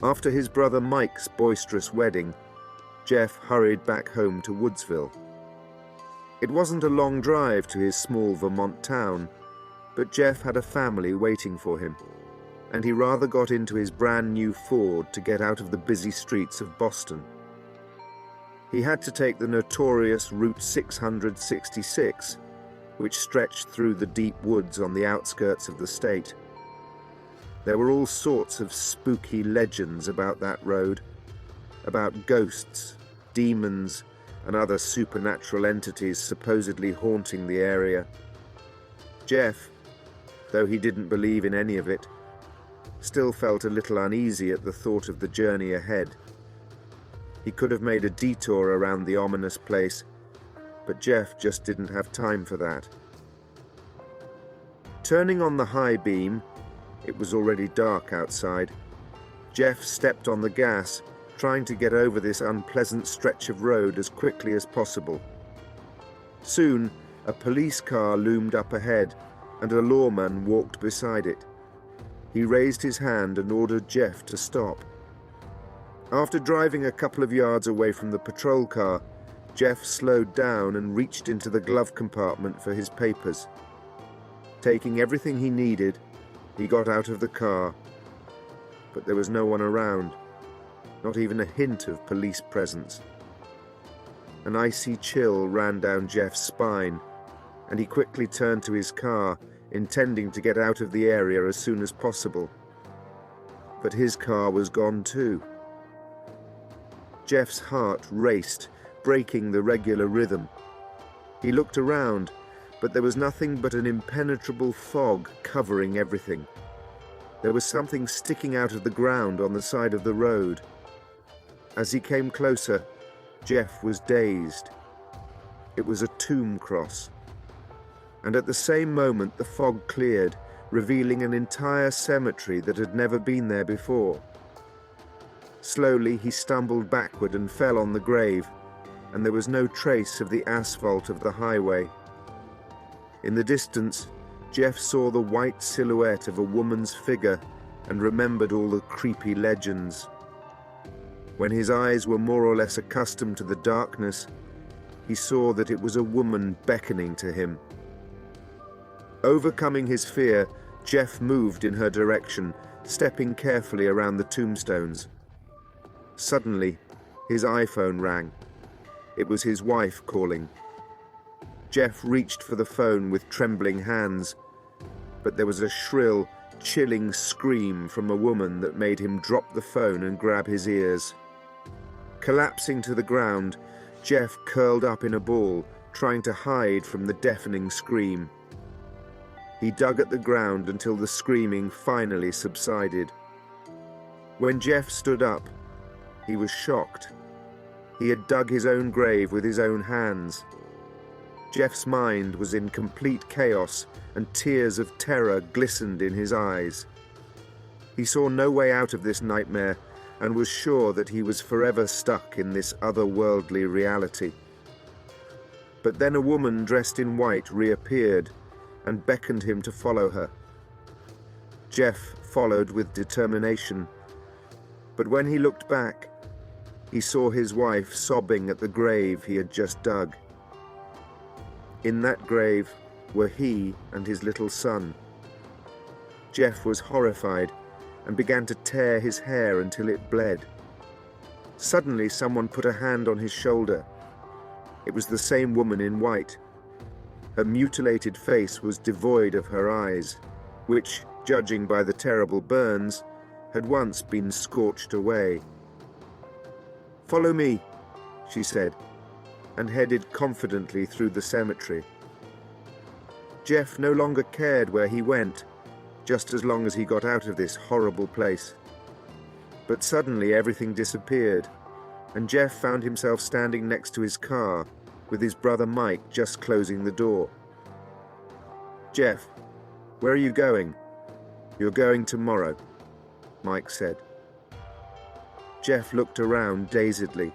After his brother Mike's boisterous wedding, Jeff hurried back home to Woodsville. It wasn't a long drive to his small Vermont town, but Jeff had a family waiting for him, and he rather got into his brand new Ford to get out of the busy streets of Boston. He had to take the notorious Route 666, which stretched through the deep woods on the outskirts of the state. There were all sorts of spooky legends about that road, about ghosts, demons, and other supernatural entities supposedly haunting the area. Jeff, though he didn't believe in any of it, still felt a little uneasy at the thought of the journey ahead. He could have made a detour around the ominous place, but Jeff just didn't have time for that. Turning on the high beam, it was already dark outside. Jeff stepped on the gas, trying to get over this unpleasant stretch of road as quickly as possible. Soon, a police car loomed up ahead, and a lawman walked beside it. He raised his hand and ordered Jeff to stop. After driving a couple of yards away from the patrol car, Jeff slowed down and reached into the glove compartment for his papers. Taking everything he needed, he got out of the car, but there was no one around, not even a hint of police presence. An icy chill ran down Jeff's spine, and he quickly turned to his car, intending to get out of the area as soon as possible. But his car was gone too. Jeff's heart raced, breaking the regular rhythm. He looked around, but there was nothing but an impenetrable fog covering everything. There was something sticking out of the ground on the side of the road. As he came closer, Jeff was dazed. It was a tomb cross. And at the same moment the fog cleared, revealing an entire cemetery that had never been there before. Slowly he stumbled backward and fell on the grave, and there was no trace of the asphalt of the highway. In the distance, Jeff saw the white silhouette of a woman's figure and remembered all the creepy legends. When his eyes were more or less accustomed to the darkness, he saw that it was a woman beckoning to him. Overcoming his fear, Jeff moved in her direction, stepping carefully around the tombstones. Suddenly, his iPhone rang. It was his wife calling. Jeff reached for the phone with trembling hands, but there was a shrill, chilling scream from a woman that made him drop the phone and grab his ears. Collapsing to the ground, Jeff curled up in a ball, trying to hide from the deafening scream. He dug at the ground until the screaming finally subsided. When Jeff stood up, he was shocked. He had dug his own grave with his own hands. Jeff's mind was in complete chaos, and tears of terror glistened in his eyes. He saw no way out of this nightmare, and was sure that he was forever stuck in this otherworldly reality. But then a woman dressed in white reappeared and beckoned him to follow her. Jeff followed with determination, but when he looked back, he saw his wife sobbing at the grave he had just dug. In that grave were he and his little son. Jeff was horrified and began to tear his hair until it bled. Suddenly, someone put a hand on his shoulder. It was the same woman in white. Her mutilated face was devoid of her eyes, which, judging by the terrible burns, had once been scorched away. "Follow me," she said, and headed confidently through the cemetery. Jeff no longer cared where he went, just as long as he got out of this horrible place. But suddenly everything disappeared, and Jeff found himself standing next to his car, with his brother Mike just closing the door. "Jeff, where are you going?" "You're going tomorrow," Mike said. Jeff looked around dazedly,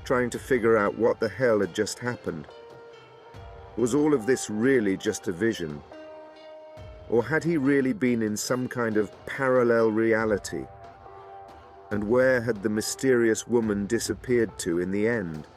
trying to figure out what the hell had just happened. Was all of this really just a vision? Or had he really been in some kind of parallel reality? And where had the mysterious woman disappeared to in the end?